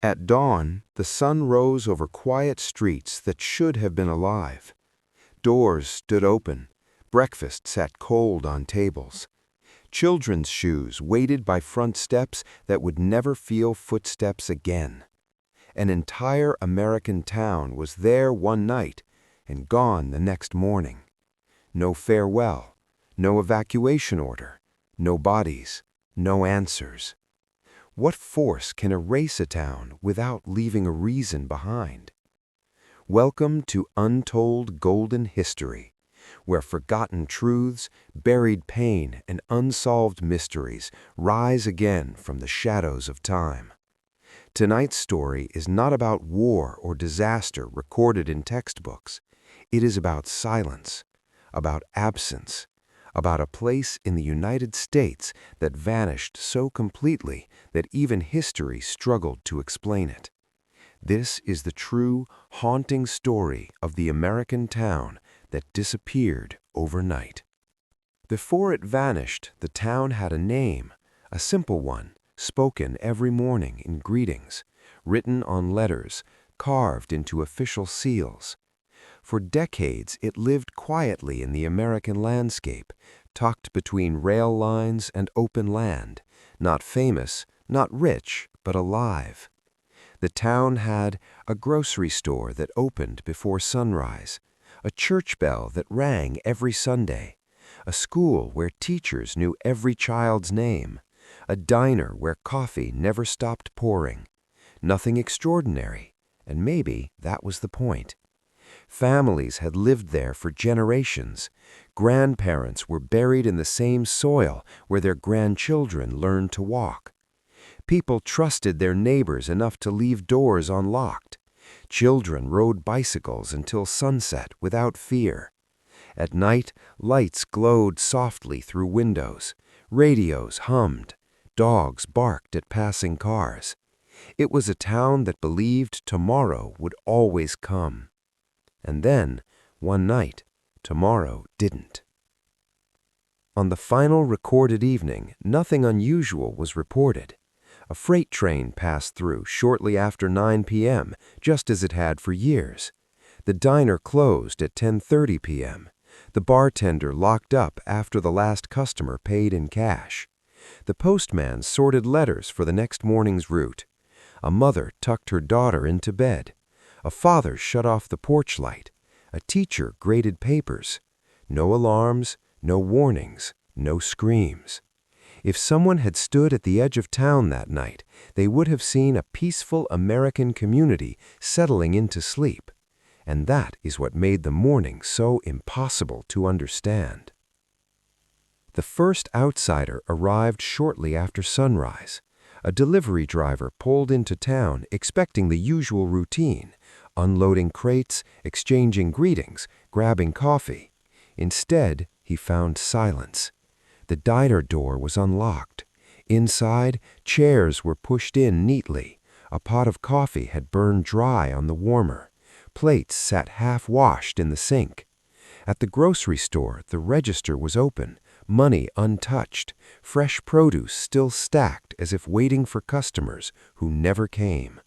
At dawn, the sun rose over quiet streets that should have been alive. Doors stood open. Breakfast sat cold on tables. Children's shoes waited by front steps that would never feel footsteps again. An entire American town was there one night and gone the next morning. No farewell, no evacuation order, no bodies, no answers. What force can erase a town without leaving a reason behind? Welcome to Untold Golden History, where forgotten truths, buried pain, and unsolved mysteries rise again from the shadows of time. Tonight's story is not about war or disaster recorded in textbooks. It is about silence, about absence, about a place in the United States that vanished so completely that even history struggled to explain it. This is the true, haunting story of the American town that disappeared overnight. Before it vanished, the town had a name, a simple one, spoken every morning in greetings, written on letters, carved into official seals. For decades, it lived quietly in the American landscape, tucked between rail lines and open land, not famous, not rich, but alive. The town had a grocery store that opened before sunrise, a church bell that rang every Sunday, a school where teachers knew every child's name, a diner where coffee never stopped pouring. Nothing extraordinary, and maybe that was the point. Families had lived there for generations. Grandparents were buried in the same soil where their grandchildren learned to walk. People trusted their neighbors enough to leave doors unlocked. Children rode bicycles until sunset without fear. At night, lights glowed softly through windows. Radios hummed. Dogs barked at passing cars. It was a town that believed tomorrow would always come. And then, one night, tomorrow didn't. On the final recorded evening, nothing unusual was reported. A freight train passed through shortly after 9 p.m., just as it had for years. The diner closed at 10:30 p.m. The bartender locked up after the last customer paid in cash. The postman sorted letters for the next morning's route. A mother tucked her daughter into bed. A father shut off the porch light. A teacher graded papers. No alarms, no warnings, no screams. If someone had stood at the edge of town that night, they would have seen a peaceful American community settling into sleep. And that is what made the morning so impossible to understand. The first outsider arrived shortly after sunrise. A delivery driver pulled into town expecting the usual routine, unloading crates, exchanging greetings, grabbing coffee. Instead, he found silence. The diner door was unlocked. Inside, chairs were pushed in neatly. A pot of coffee had burned dry on the warmer. Plates sat half-washed in the sink. At the grocery store, the register was open, money untouched, fresh produce still stacked as if waiting for customers who never came.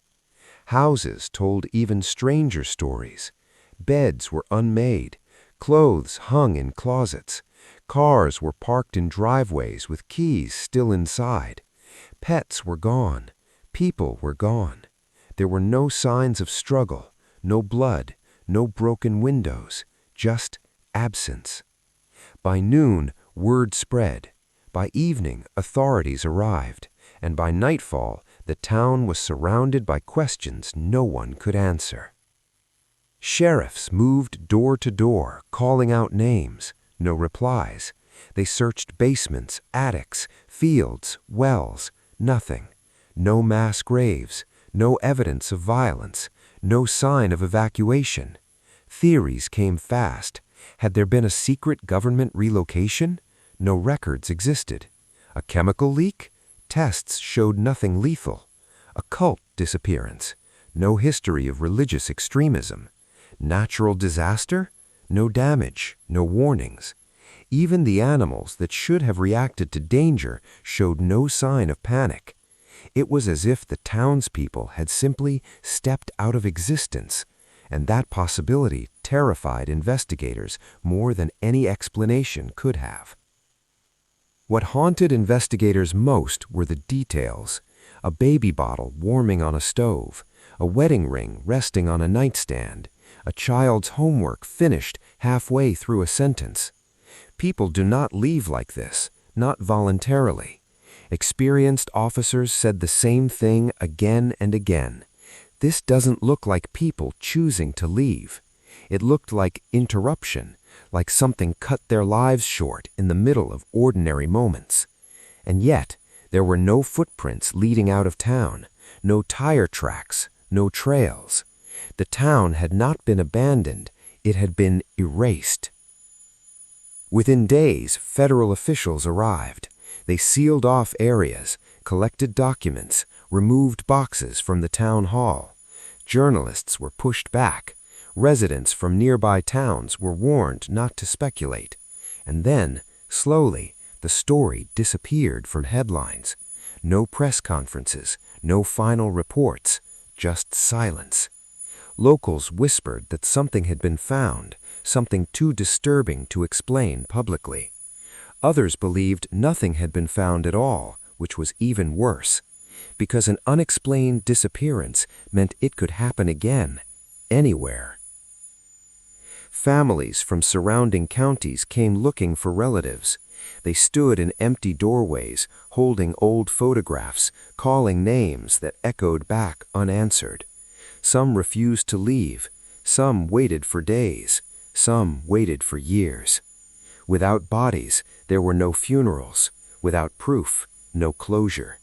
Houses told even stranger stories. Beds were unmade. Clothes hung in closets. Cars were parked in driveways with keys still inside. Pets were gone. People were gone. There were no signs of struggle, no blood, no broken windows, just absence. By noon, word spread. By evening, authorities arrived. And by nightfall, the town was surrounded by questions no one could answer. Sheriffs moved door to door, calling out names. No replies. They searched basements, attics, fields, wells. Nothing. No mass graves. No evidence of violence. No sign of evacuation. Theories came fast. Had there been a secret government relocation? No records existed. A chemical leak? Tests showed nothing lethal. A cult disappearance? No history of religious extremism. Natural disaster? No damage, no warnings. Even the animals that should have reacted to danger showed no sign of panic. It was as if the townspeople had simply stepped out of existence, and that possibility terrified investigators more than any explanation could have. What haunted investigators most were the details: a baby bottle warming on a stove, a wedding ring resting on a nightstand, a child's homework finished halfway through a sentence. People do not leave like this, not voluntarily. Experienced officers said the same thing again and again. This doesn't look like people choosing to leave. It looked like interruption, like something cut their lives short in the middle of ordinary moments. And yet, there were no footprints leading out of town, no tire tracks, no trails. The town had not been abandoned, it had been erased. Within days, federal officials arrived. They sealed off areas, collected documents, removed boxes from the town hall. Journalists were pushed back. Residents from nearby towns were warned not to speculate. And then, slowly, the story disappeared from headlines. No press conferences, no final reports, just silence. Locals whispered that something had been found, something too disturbing to explain publicly. Others believed nothing had been found at all, which was even worse, because an unexplained disappearance meant it could happen again, anywhere. Families from surrounding counties came looking for relatives. They stood in empty doorways, holding old photographs, calling names that echoed back unanswered. Some refused to leave, some waited for days, some waited for years. Without bodies, there were no funerals. Without proof, no closure.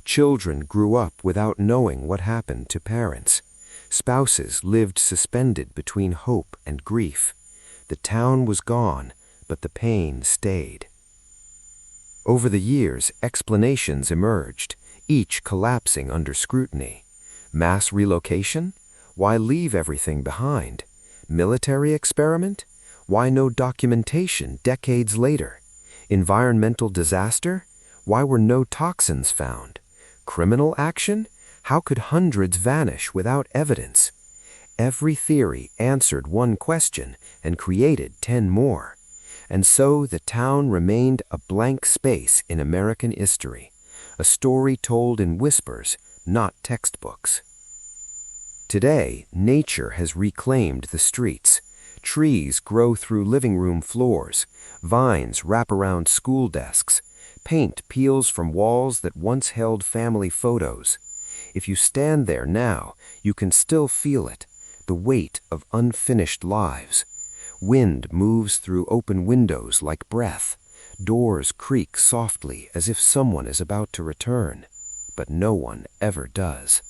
Children grew up without knowing what happened to parents. Spouses lived suspended between hope and grief. The town was gone, but the pain stayed. Over the years, explanations emerged, each collapsing under scrutiny. Mass relocation? Why leave everything behind? Military experiment? Why no documentation decades later? Environmental disaster? Why were no toxins found? Criminal action? How could hundreds vanish without evidence? Every theory answered one question and created 10 more. And so the town remained a blank space in American history, a story told in whispers, not textbooks. Today, nature has reclaimed the streets. Trees grow through living room floors, vines wrap around school desks, paint peels from walls that once held family photos. If you stand there now, you can still feel it, the weight of unfinished lives. Wind moves through open windows like breath. Doors creak softly as if someone is about to return, but no one ever does.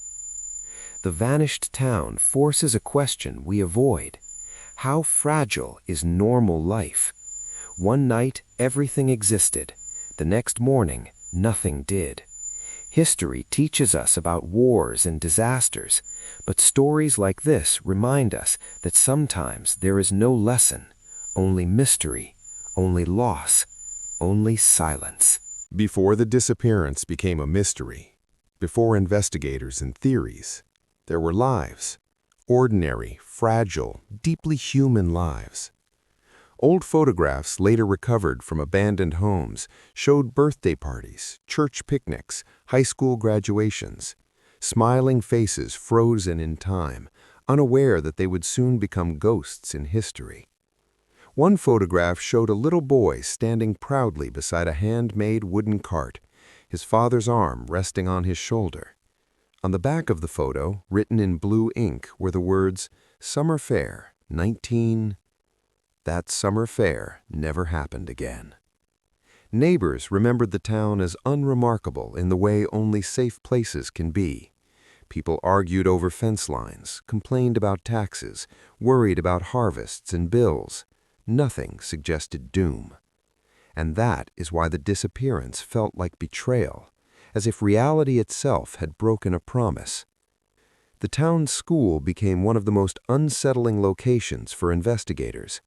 The vanished town forces a question we avoid. How fragile is normal life? One night, everything existed. The next morning, nothing did. History teaches us about wars and disasters, but stories like this remind us that sometimes there is no lesson, only mystery, only loss, only silence. Before the disappearance became a mystery, before investigators and theories, there were lives. Ordinary, fragile, deeply human lives. Old photographs later recovered from abandoned homes showed birthday parties, church picnics, high school graduations, smiling faces frozen in time, unaware that they would soon become ghosts in history. One photograph showed a little boy standing proudly beside a handmade wooden cart, his father's arm resting on his shoulder. On the back of the photo, written in blue ink, were the words, "Summer Fair, 19... That summer fair never happened again." Neighbors remembered the town as unremarkable in the way only safe places can be. People argued over fence lines, complained about taxes, worried about harvests and bills. Nothing suggested doom. And that is why the disappearance felt like betrayal, as if reality itself had broken a promise. The town's school became one of the most unsettling locations for investigators.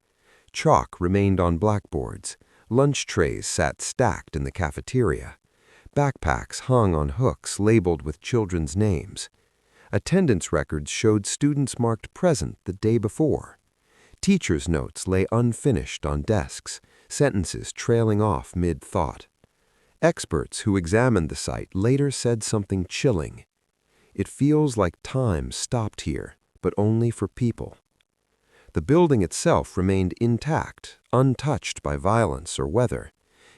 Chalk remained on blackboards. Lunch trays sat stacked in the cafeteria. Backpacks hung on hooks labeled with children's names. Attendance records showed students marked present the day before. Teachers' notes lay unfinished on desks, sentences trailing off mid-thought. Experts who examined the site later said something chilling. It feels like time stopped here, but only for people. The building itself remained intact, untouched by violence or weather,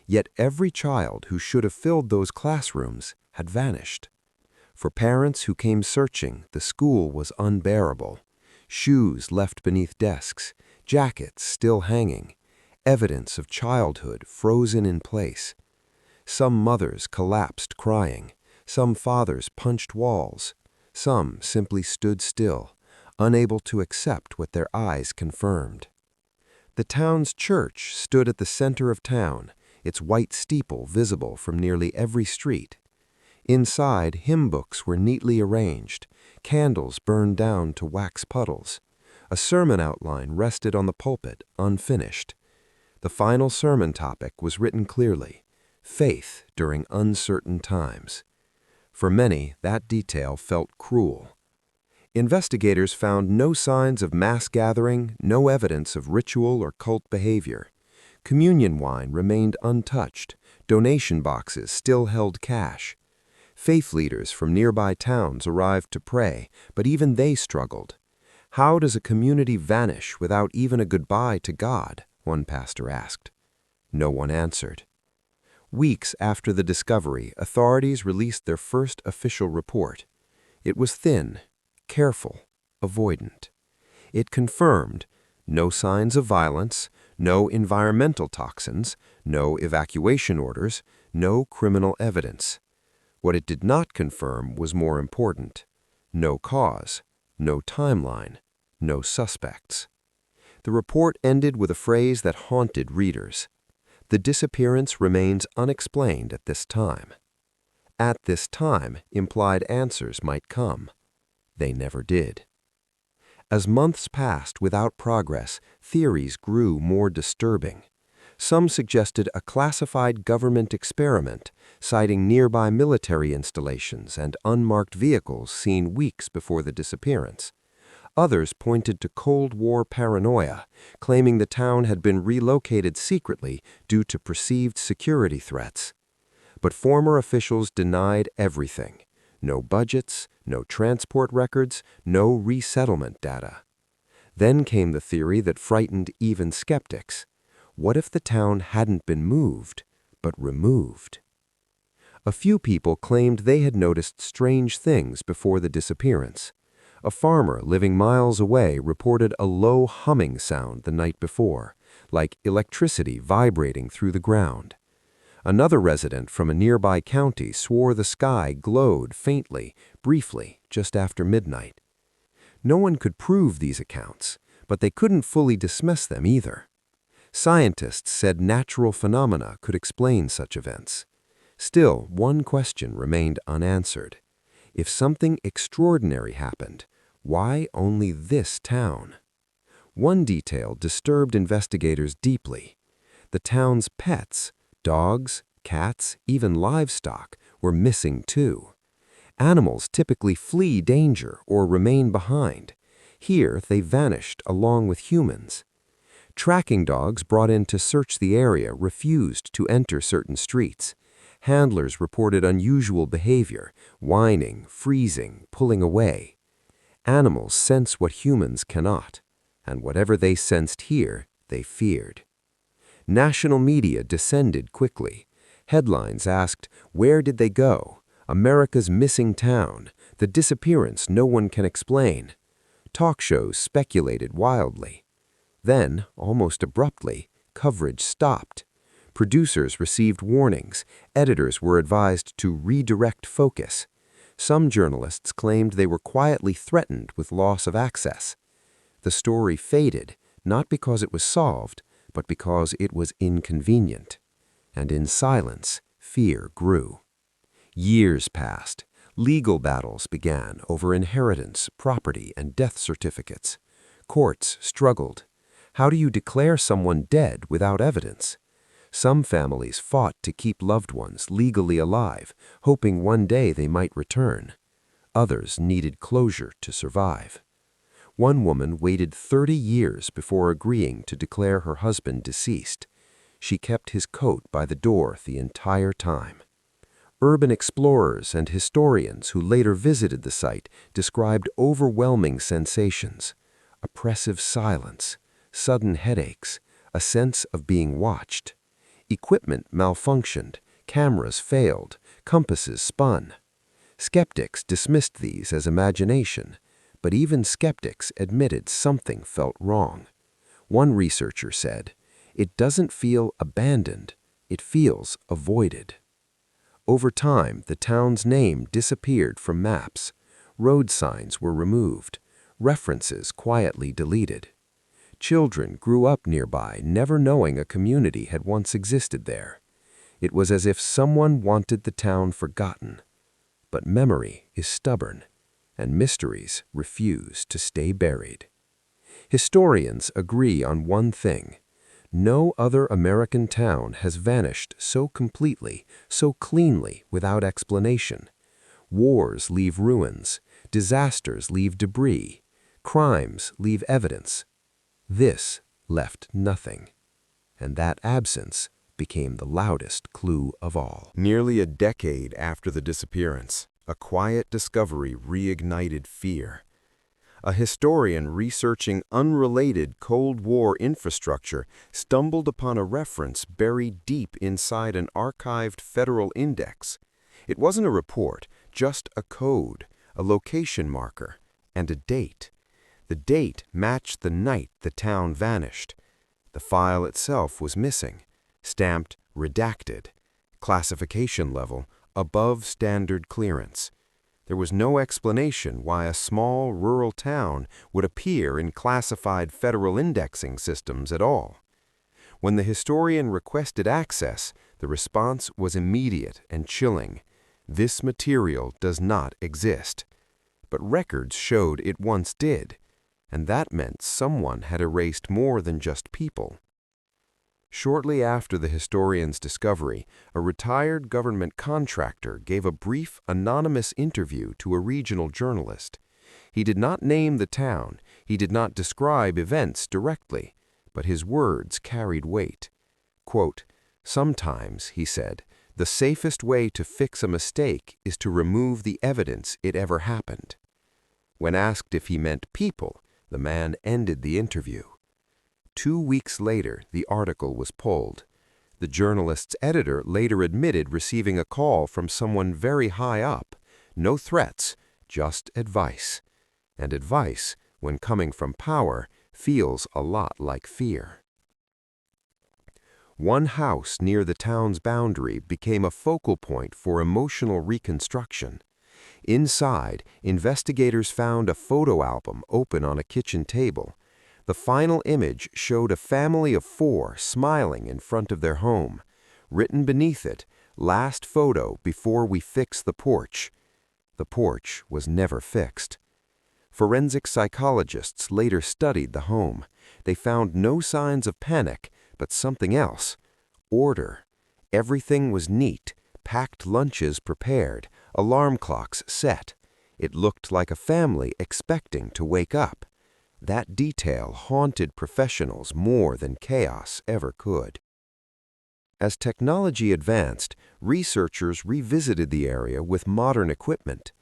yet every child who should have filled those classrooms had vanished. For parents who came searching, the school was unbearable. Shoes left beneath desks, jackets still hanging, evidence of childhood frozen in place. Some mothers collapsed crying, some fathers punched walls, some simply stood still, unable to accept what their eyes confirmed. The town's church stood at the center of town, its white steeple visible from nearly every street. Inside, hymn books were neatly arranged, candles burned down to wax puddles. A sermon outline rested on the pulpit, unfinished. The final sermon topic was written clearly: faith during uncertain times. For many, that detail felt cruel. Investigators found no signs of mass gathering, no evidence of ritual or cult behavior. Communion wine remained untouched, donation boxes still held cash. Faith leaders from nearby towns arrived to pray, but even they struggled. How does a community vanish without even a goodbye to God? One pastor asked. No one answered. Weeks after the discovery, authorities released their first official report. It was thin, careful, avoidant. It confirmed no signs of violence, no environmental toxins, no evacuation orders, no criminal evidence. What it did not confirm was more important: no cause, no timeline, no suspects. The report ended with a phrase that haunted readers: the disappearance remains unexplained at this time. At this time implied answers might come. They never did. As months passed without progress, theories grew more disturbing. Some suggested a classified government experiment, citing nearby military installations and unmarked vehicles seen weeks before the disappearance. Others pointed to Cold War paranoia, claiming the town had been relocated secretly due to perceived security threats. But former officials denied everything: no budgets, no transport records, no resettlement data. Then came the theory that frightened even skeptics. What if the town hadn't been moved, but removed? A few people claimed they had noticed strange things before the disappearance. A farmer living miles away reported a low humming sound the night before, like electricity vibrating through the ground. Another resident from a nearby county swore the sky glowed faintly, briefly, just after midnight. No one could prove these accounts, but they couldn't fully dismiss them either. Scientists said natural phenomena could explain such events. Still, one question remained unanswered. If something extraordinary happened, why only this town? One detail disturbed investigators deeply. The town's pets, dogs, cats, even livestock, were missing too. Animals typically flee danger or remain behind. Here, they vanished along with humans. Tracking dogs brought in to search the area refused to enter certain streets. Handlers reported unusual behavior: whining, freezing, pulling away. Animals sense what humans cannot, and whatever they sensed here, they feared. National media descended quickly. Headlines asked, "Where did they go? America's missing town. The disappearance no one can explain." Talk shows speculated wildly. Then, almost abruptly, coverage stopped. Producers received warnings. Editors were advised to redirect focus. Some journalists claimed they were quietly threatened with loss of access. The story faded, not because it was solved, but because it was inconvenient. And in silence, fear grew. Years passed. Legal battles began over inheritance, property, and death certificates. Courts struggled. How do you declare someone dead without evidence? Some families fought to keep loved ones legally alive, hoping one day they might return. Others needed closure to survive. One woman waited 30 years before agreeing to declare her husband deceased. She kept his coat by the door the entire time. Urban explorers and historians who later visited the site described overwhelming sensations: oppressive silence, sudden headaches, a sense of being watched. Equipment malfunctioned, cameras failed, compasses spun. Skeptics dismissed these as imagination, but even skeptics admitted something felt wrong. One researcher said, "It doesn't feel abandoned, it feels avoided." Over time, the town's name disappeared from maps. Road signs were removed, references quietly deleted. Children grew up nearby, never knowing a community had once existed there. It was as if someone wanted the town forgotten. But memory is stubborn, and mysteries refuse to stay buried. Historians agree on one thing: no other American town has vanished so completely, so cleanly, without explanation. Wars leave ruins, disasters leave debris, crimes leave evidence. This left nothing, and that absence became the loudest clue of all. Nearly a decade after the disappearance, a quiet discovery reignited fear. A historian researching unrelated Cold War infrastructure stumbled upon a reference buried deep inside an archived federal index. It wasn't a report, just a code, a location marker, and a date. The date matched the night the town vanished. The file itself was missing, stamped redacted, classification level above standard clearance. There was no explanation why a small rural town would appear in classified federal indexing systems at all. When the historian requested access, the response was immediate and chilling. This material does not exist. But records showed it once did, and that meant someone had erased more than just people. Shortly after the historian's discovery, a retired government contractor gave a brief, anonymous interview to a regional journalist. He did not name the town, he did not describe events directly, but his words carried weight. Quote, "Sometimes," he said, "the safest way to fix a mistake is to remove the evidence it ever happened." When asked if he meant people, the man ended the interview. 2 weeks later, the article was pulled. The journalist's editor later admitted receiving a call from someone very high up. No threats, just advice. And advice, when coming from power, feels a lot like fear. One house near the town's boundary became a focal point for emotional reconstruction. Inside, investigators found a photo album open on a kitchen table. The final image showed a family of 4 smiling in front of their home. Written beneath it, "Last photo before we fix the porch." The porch was never fixed. Forensic psychologists later studied the home. They found no signs of panic, but something else: order. Everything was neat, packed lunches prepared, alarm clocks set. It looked like a family expecting to wake up. That detail haunted professionals more than chaos ever could. As technology advanced, researchers revisited the area with modern equipment.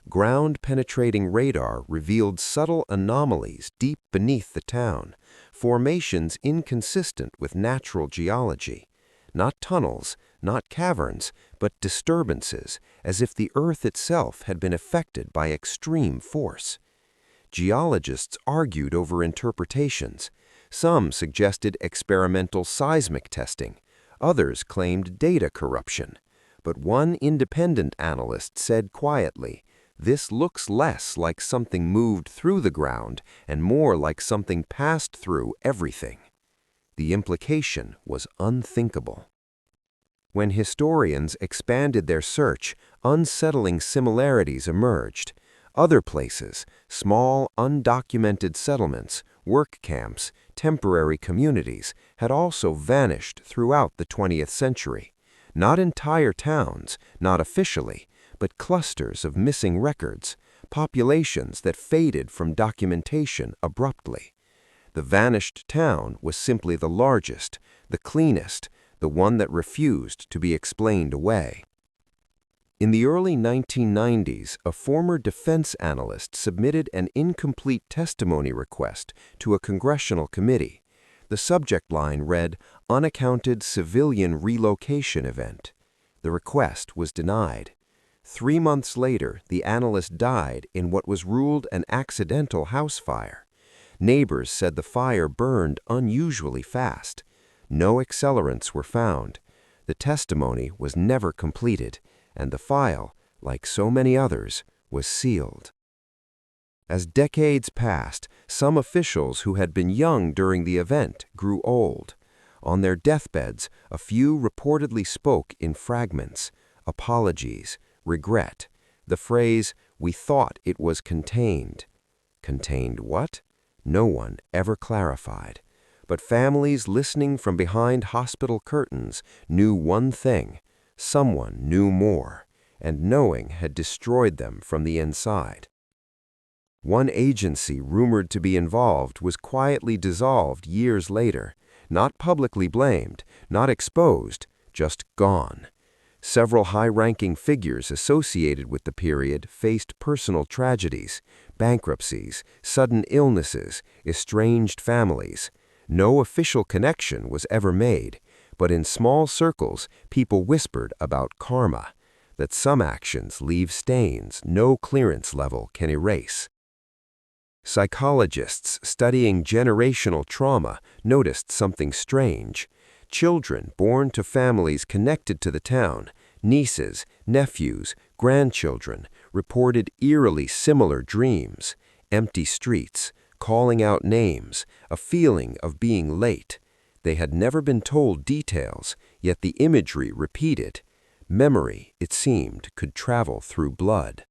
Ground-penetrating radar revealed subtle anomalies deep beneath the town, formations inconsistent with natural geology. Not tunnels, not caverns, but disturbances, as if the Earth itself had been affected by extreme force. Geologists argued over interpretations. Some suggested experimental seismic testing. Others claimed data corruption. But one independent analyst said quietly, "This looks less like something moved through the ground and more like something passed through everything." The implication was unthinkable. When historians expanded their search, unsettling similarities emerged. Other places, small, undocumented settlements, work camps, temporary communities had also vanished throughout the 20th century. Not entire towns, not officially, but clusters of missing records, populations that faded from documentation abruptly. The vanished town was simply the largest, the cleanest, the one that refused to be explained away. In the early 1990s, a former defense analyst submitted an incomplete testimony request to a congressional committee. The subject line read, "Unaccounted Civilian Relocation Event." The request was denied. 3 months later, the analyst died in what was ruled an accidental house fire. Neighbors said the fire burned unusually fast. No accelerants were found. The testimony was never completed, and the file, like so many others, was sealed. As decades passed, some officials who had been young during the event grew old. On their deathbeds, a few reportedly spoke in fragments, apologies, regret, the phrase, "We thought it was contained." Contained what? No one ever clarified. But families listening from behind hospital curtains knew one thing: someone knew more, and knowing had destroyed them from the inside. One agency rumored to be involved was quietly dissolved years later, not publicly blamed, not exposed, just gone. Several high-ranking figures associated with the period faced personal tragedies, bankruptcies, sudden illnesses, estranged families. No official connection was ever made, but in small circles, people whispered about karma, that some actions leave stains no clearance level can erase. Psychologists studying generational trauma noticed something strange. Children born to families connected to the town, nieces, nephews, grandchildren, reported eerily similar dreams: empty streets, calling out names, a feeling of being late. They had never been told details, yet the imagery repeated. Memory, it seemed, could travel through blood.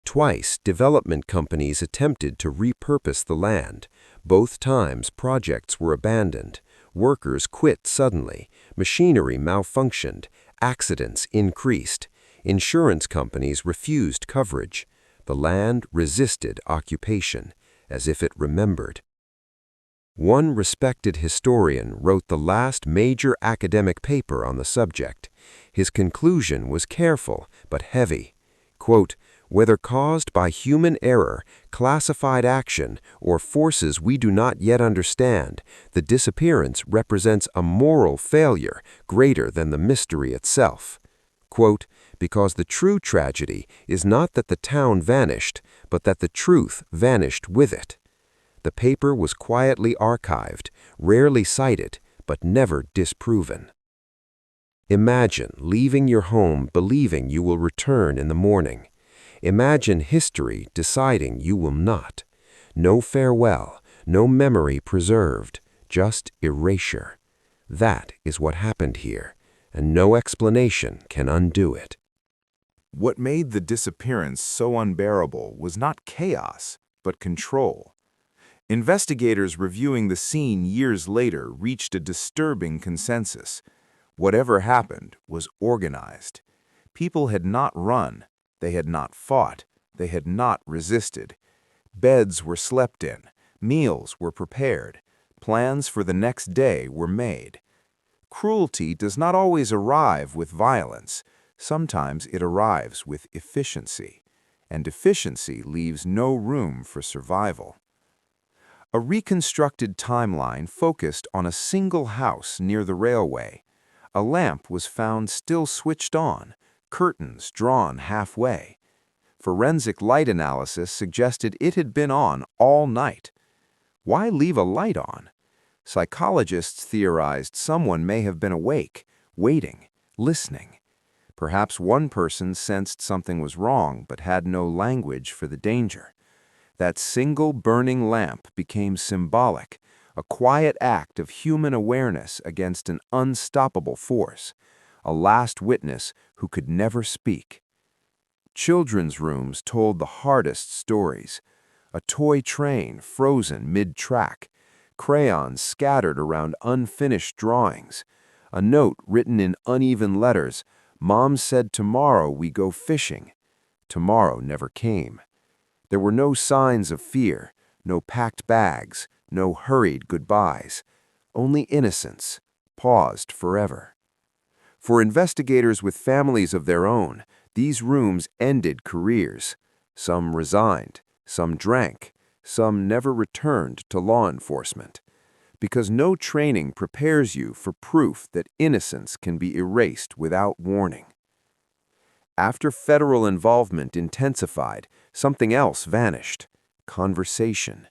Twice, development companies attempted to repurpose the land. Both times, projects were abandoned. Workers quit suddenly. Machinery malfunctioned. Accidents increased. Insurance companies refused coverage. The land resisted occupation, as if it remembered. One respected historian wrote the last major academic paper on the subject. His conclusion was careful but heavy. Quote, "Whether caused by human error, classified action, or forces we do not yet understand, the disappearance represents a moral failure greater than the mystery itself." Quote, "Because the true tragedy is not that the town vanished, but that the truth vanished with it." The paper was quietly archived, rarely cited, but never disproven. Imagine leaving your home believing you will return in the morning. Imagine history deciding you will not. No farewell, no memory preserved, just erasure. That is what happened here, and no explanation can undo it. What made the disappearance so unbearable was not chaos, but control. Investigators reviewing the scene years later reached a disturbing consensus. Whatever happened was organized. People had not run, they had not fought, they had not resisted. Beds were slept in, meals were prepared, plans for the next day were made. Cruelty does not always arrive with violence. Sometimes it arrives with efficiency, and efficiency leaves no room for survival. A reconstructed timeline focused on a single house near the railway. A lamp was found still switched on, curtains drawn halfway. Forensic light analysis suggested it had been on all night. Why leave a light on? Psychologists theorized someone may have been awake, waiting, listening. Perhaps one person sensed something was wrong but had no language for the danger. That single burning lamp became symbolic, a quiet act of human awareness against an unstoppable force, a last witness who could never speak. Children's rooms told the hardest stories. A toy train frozen mid-track, crayons scattered around unfinished drawings, a note written in uneven letters, "Mom said tomorrow we go fishing." Tomorrow never came. There were no signs of fear, no packed bags, no hurried goodbyes, only innocence, paused forever. For investigators with families of their own, these rooms ended careers. Some resigned, some drank, some never returned to law enforcement. Because no training prepares you for proof that innocence can be erased without warning. After federal involvement intensified, something else vanished: conversation.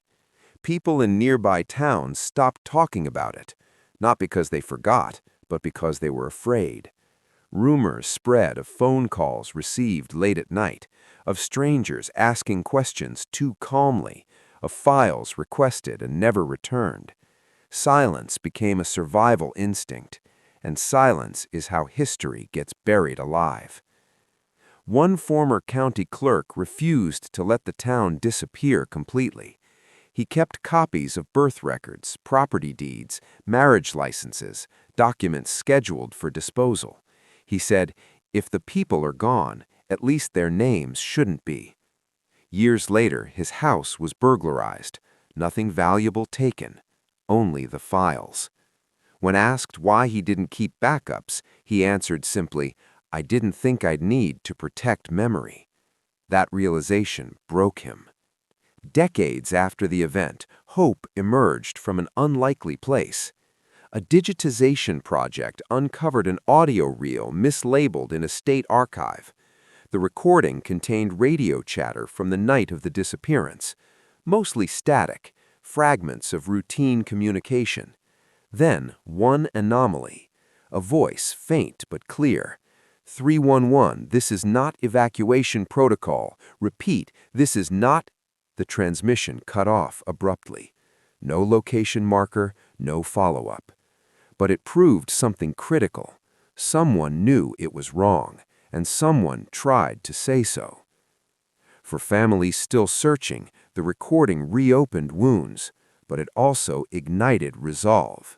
People in nearby towns stopped talking about it, not because they forgot, but because they were afraid. Rumors spread of phone calls received late at night, of strangers asking questions too calmly, of files requested and never returned. Silence became a survival instinct, and silence is how history gets buried alive. One former county clerk refused to let the town disappear completely. He kept copies of birth records, property deeds, marriage licenses, documents scheduled for disposal. He said, "If the people are gone, at least their names shouldn't be." Years later, his house was burglarized. Nothing valuable taken, only the files. When asked why he didn't keep backups, he answered simply, "I didn't think I'd need to protect memory." That realization broke him. Decades after the event, hope emerged from an unlikely place. A digitization project uncovered an audio reel mislabeled in a state archive. The recording contained radio chatter from the night of the disappearance, mostly static, fragments of routine communication. Then, one anomaly, a voice faint but clear. 311, this is not evacuation protocol. Repeat, this is not. The transmission cut off abruptly. No location marker, no follow-up. But it proved something critical. Someone knew it was wrong, and someone tried to say so. For families still searching, the recording reopened wounds, but it also ignited resolve.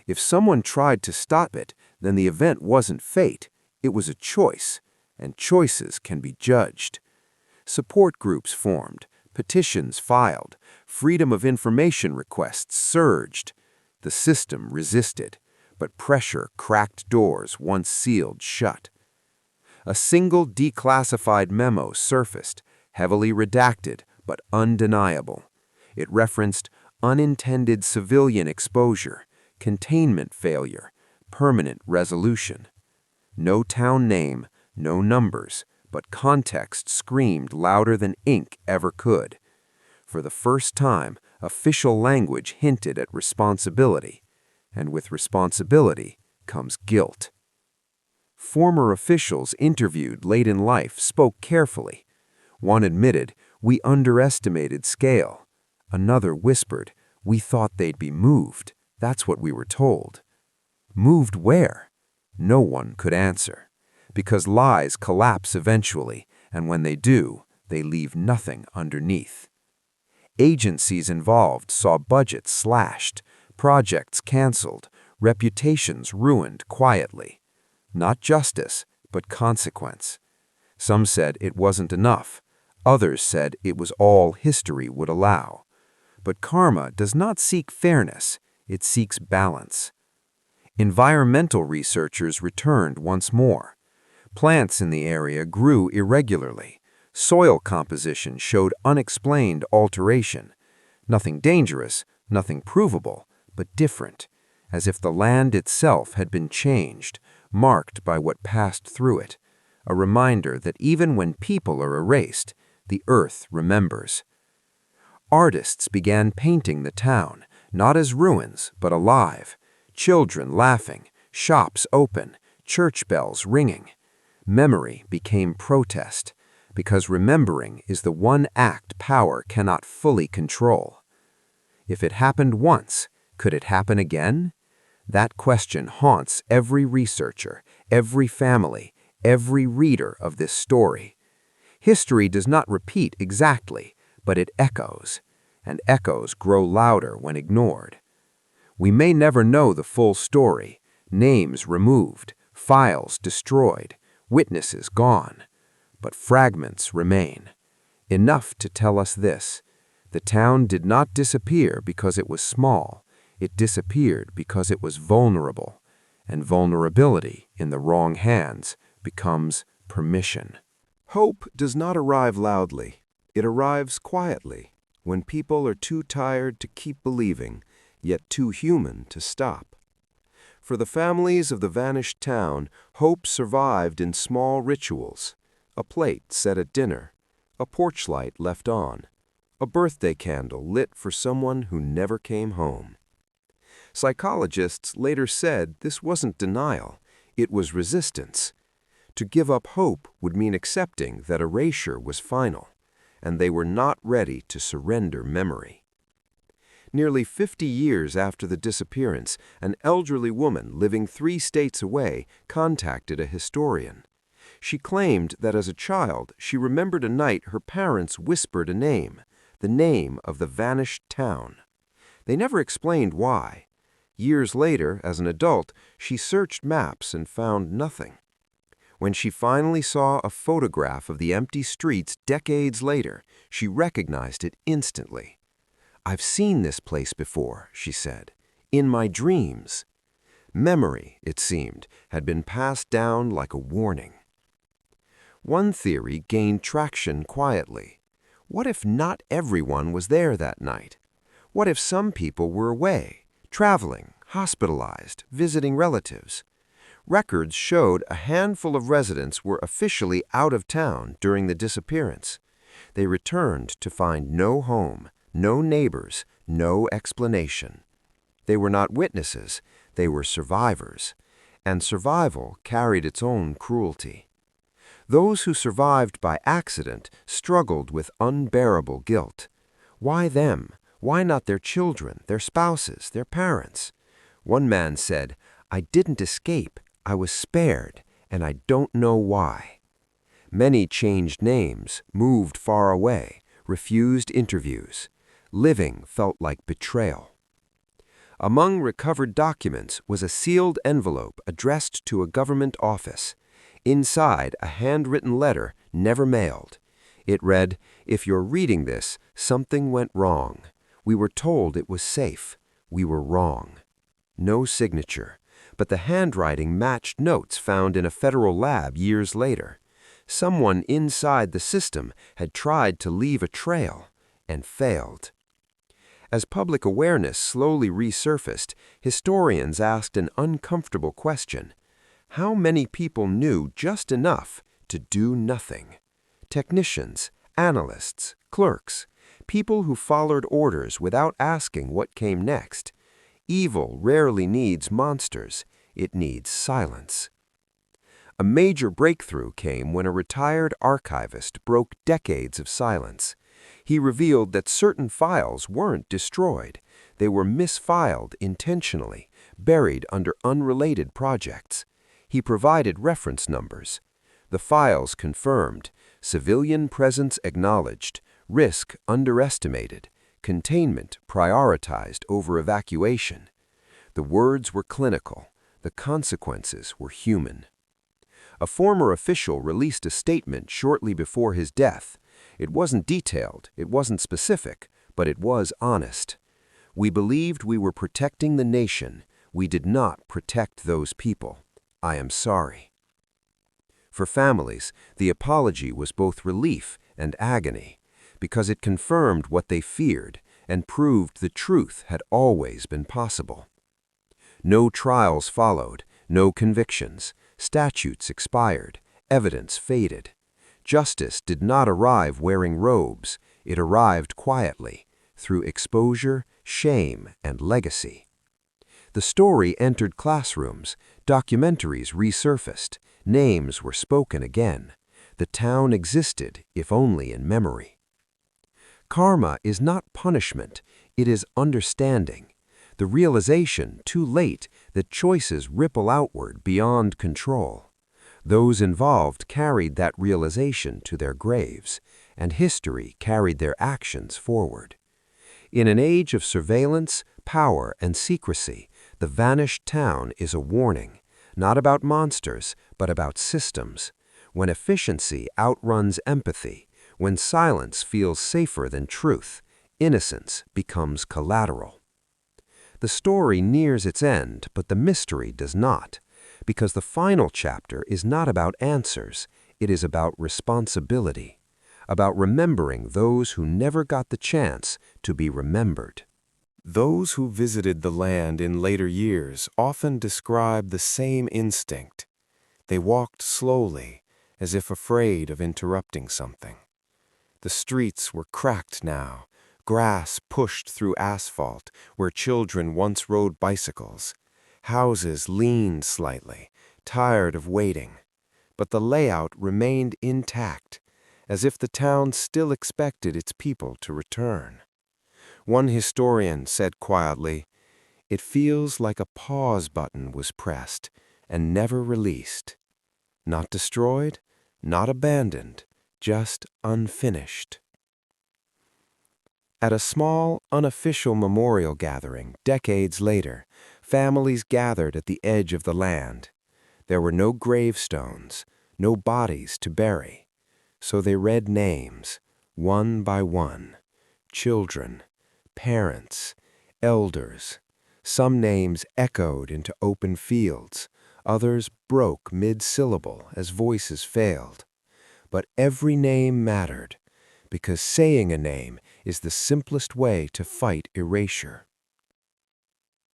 If someone tried to stop it, then the event wasn't fate, it was a choice, and choices can be judged. Support groups formed, petitions filed, freedom of information requests surged. The system resisted, but pressure cracked doors once sealed shut. A single declassified memo surfaced, heavily redacted but undeniable. It referenced unintended civilian exposure, containment failure, permanent resolution. No town name, no numbers, but context screamed louder than ink ever could. For the first time, official language hinted at responsibility, and with responsibility comes guilt. Former officials interviewed late in life spoke carefully. One admitted, "We underestimated scale." Another whispered, "We thought they'd be moved. That's what we were told." Moved where? No one could answer, because lies collapse eventually, and when they do, they leave nothing underneath. Agencies involved saw budgets slashed, projects canceled, reputations ruined quietly. Not justice, but consequence. Some said it wasn't enough. Others said it was all history would allow. But karma does not seek fairness, it seeks balance. Environmental researchers returned once more. Plants in the area grew irregularly. Soil composition showed unexplained alteration. Nothing dangerous, nothing provable, but different, as if the land itself had been changed, marked by what passed through it, a reminder that even when people are erased, the earth remembers. Artists began painting the town, not as ruins, but alive. Children laughing, shops open, church bells ringing. Memory became protest, because remembering is the one act power cannot fully control. If it happened once, could it happen again? That question haunts every researcher, every family, every reader of this story. History does not repeat exactly, but it echoes, and echoes grow louder when ignored. We may never know the full story, names removed, files destroyed, witnesses gone, but fragments remain. Enough to tell us this: the town did not disappear because it was small, it disappeared because it was vulnerable, and vulnerability in the wrong hands becomes permission. Hope does not arrive loudly. It arrives quietly, when people are too tired to keep believing, yet too human to stop. For the families of the vanished town, hope survived in small rituals: a plate set at dinner, a porch light left on, a birthday candle lit for someone who never came home. Psychologists later said this wasn't denial, it was resistance. To give up hope would mean accepting that erasure was final, and they were not ready to surrender memory. Nearly 50 years after the disappearance, an elderly woman living 3 states away contacted a historian. She claimed that as a child, she remembered a night her parents whispered a name, the name of the vanished town. They never explained why. Years later, as an adult, she searched maps and found nothing. When she finally saw a photograph of the empty streets decades later, she recognized it instantly. "I've seen this place before," she said, "in my dreams." Memory, it seemed, had been passed down like a warning. One theory gained traction quietly. What if not everyone was there that night? What if some people were away, traveling, hospitalized, visiting relatives? Records showed a handful of residents were officially out of town during the disappearance. They returned to find no home, no neighbors, no explanation. They were not witnesses, they were survivors, and survival carried its own cruelty. Those who survived by accident struggled with unbearable guilt. Why them? Why not their children, their spouses, their parents? One man said, "I didn't escape, I was spared, and I don't know why." Many changed names, moved far away, refused interviews. Living felt like betrayal. Among recovered documents was a sealed envelope addressed to a government office. Inside, a handwritten letter, never mailed. It read, "If you're reading this, something went wrong. We were told it was safe. We were wrong." No signature, but the handwriting matched notes found in a federal lab years later. Someone inside the system had tried to leave a trail and failed. As public awareness slowly resurfaced, historians asked an uncomfortable question: how many people knew just enough to do nothing? Technicians, analysts, clerks, people who followed orders without asking what came next. Evil rarely needs monsters, it needs silence. A major breakthrough came when a retired archivist broke decades of silence. He revealed that certain files weren't destroyed. They were misfiled intentionally, buried under unrelated projects. He provided reference numbers. The files confirmed: civilian presence acknowledged, risk underestimated, containment prioritized over evacuation. The words were clinical, the consequences were human. A former official released a statement shortly before his death. It wasn't detailed, it wasn't specific, but it was honest. "We believed we were protecting the nation. We did not protect those people. I am sorry." For families, the apology was both relief and agony, because it confirmed what they feared and proved the truth had always been possible. No trials followed, no convictions. Statutes expired, evidence faded. Justice did not arrive wearing robes, it arrived quietly, through exposure, shame, and legacy. The story entered classrooms, documentaries resurfaced, names were spoken again. The town existed, if only in memory. Karma is not punishment, it is understanding. The realization, too late, that choices ripple outward beyond control. Those involved carried that realization to their graves, and history carried their actions forward. In an age of surveillance, power, and secrecy, the vanished town is a warning, not about monsters, but about systems. When efficiency outruns empathy, when silence feels safer than truth, innocence becomes collateral. The story nears its end, but the mystery does not, because the final chapter is not about answers, it is about responsibility, about remembering those who never got the chance to be remembered. Those who visited the land in later years often describe the same instinct. They walked slowly, as if afraid of interrupting something. The streets were cracked now, grass pushed through asphalt where children once rode bicycles. Houses leaned slightly, tired of waiting. But the layout remained intact, as if the town still expected its people to return. One historian said quietly, "It feels like a pause button was pressed and never released. Not destroyed, not abandoned, just unfinished." At a small, unofficial memorial gathering decades later, families gathered at the edge of the land. There were no gravestones, no bodies to bury. So they read names, one by one. Children, parents, elders. Some names echoed into open fields, others broke mid-syllable as voices failed. But every name mattered, because saying a name is the simplest way to fight erasure.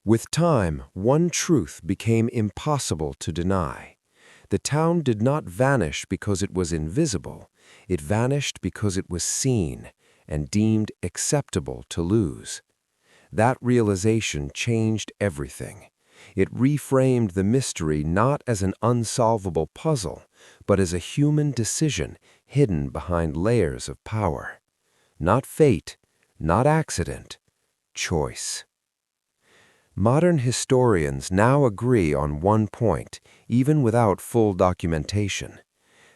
With time, one truth became impossible to deny. The town did not vanish because it was invisible. It vanished because it was seen and deemed acceptable to lose. That realization changed everything. It reframed the mystery not as an unsolvable puzzle, but as a human decision hidden behind layers of power. Not fate, not accident, choice. Modern historians now agree on one point, even without full documentation.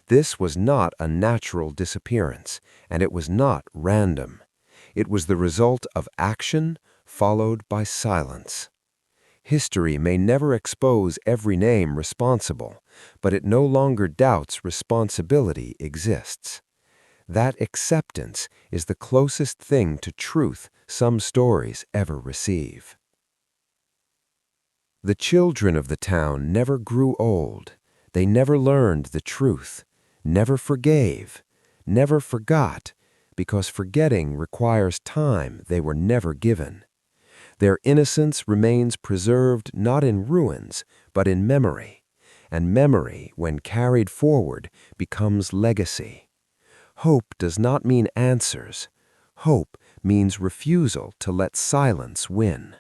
This was not a natural disappearance, and it was not random. It was the result of action followed by silence. History may never expose every name responsible, but it no longer doubts responsibility exists. That acceptance is the closest thing to truth some stories ever receive. The children of the town never grew old. They never learned the truth, never forgave, never forgot, because forgetting requires time they were never given. Their innocence remains preserved not in ruins, but in memory, and memory, when carried forward, becomes legacy. Hope does not mean answers. Hope means refusal to let silence win.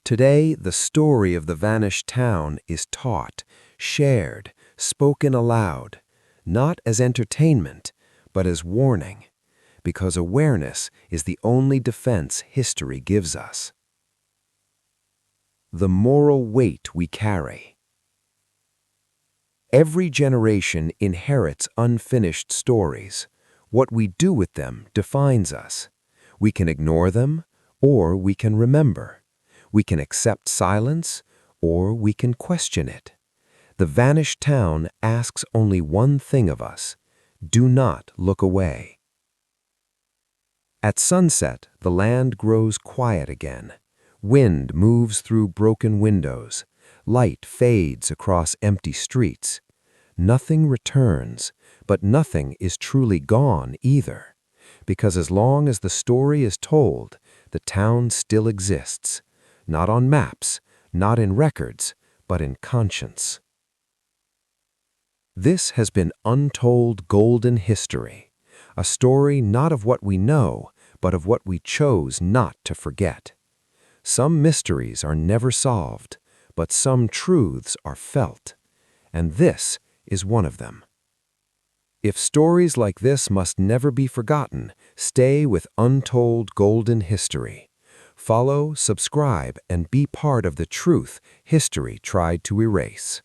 Today, the story of the vanished town is taught, shared, spoken aloud, not as entertainment, but as warning, because awareness is the only defense history gives us. The moral weight we carry. Every generation inherits unfinished stories. What we do with them defines us. We can ignore them, or we can remember. We can accept silence, or we can question it. The vanished town asks only one thing of us: do not look away. At sunset, the land grows quiet again. Wind moves through broken windows. Light fades across empty streets. Nothing returns, but nothing is truly gone either, because as long as the story is told, the town still exists. Not on maps, not in records, but in conscience. This has been Untold Golden History, a story not of what we know, but of what we chose not to forget. Some mysteries are never solved, but some truths are felt, and this is one of them. If stories like this must never be forgotten, stay with Untold Golden History. Follow, subscribe, and be part of the truth history tried to erase.